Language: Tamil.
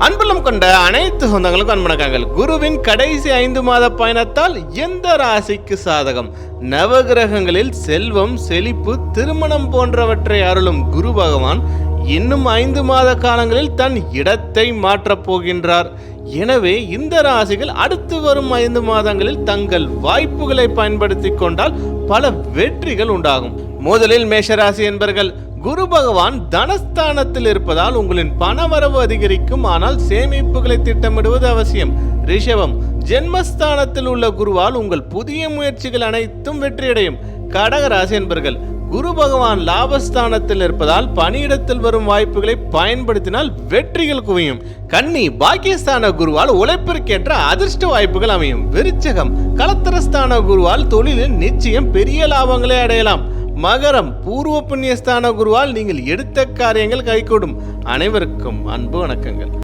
அன்புள்ளம் கொண்ட அனைத்து சொந்தங்களுக்கும் அன்பணக்காங்கள். குருவின் கடைசி 5 மாத பயணத்தால் எந்த ராசிக்கு சாதகம்? நவகிரகங்களில் செல்வம், செழிப்பு, திருமணம் போன்றவற்றை அருளும் குரு பகவான் இன்னும் 5 மாத காலங்களில் தன் இடத்தை மாற்றப் போகின்றார். எனவே இந்த ராசிகள் அடுத்து வரும் 5 மாதங்களில் தங்கள் வாய்ப்புகளை பயன்படுத்தி கொண்டால் பல வெற்றிகள் உண்டாகும். முதலில் மேஷராசி என்பர்கள். குரு பகவான் தனஸ்தானத்தில் இருப்பதால் உங்களின் பணவரவு அதிகரிக்கும். ஆனால் சேமிப்புகளை திட்டமிடுவது அவசியம். ரிஷபம், ஜென்மஸ்தானத்தில் உள்ள குருவால் உங்கள் புதிய முயற்சிகள் அனைத்தும் வெற்றியடையும். கடகராசி என்பர்கள். குரு பகவான் லாபஸ்தானத்தில் இருப்பதால் பணியிடத்தில் வரும் வாய்ப்புகளை பயன்படுத்தினால் வெற்றிகள் குவியும். கன்னி, பாக்கியஸ்தான குருவால் உழைப்பிற்கேற்ற அதிர்ஷ்ட வாய்ப்புகள் அமையும். விருச்சகம், கலத்திரஸ்தான குருவால் தொழிலில் நிச்சயம் பெரிய லாபங்களை அடையலாம். மகரம், பூர்வ புண்ணியஸ்தான குருவால் நீங்கள் எடுத்த காரியங்கள் கைகூடும். அனைவருக்கும் அன்பு வணக்கங்கள்.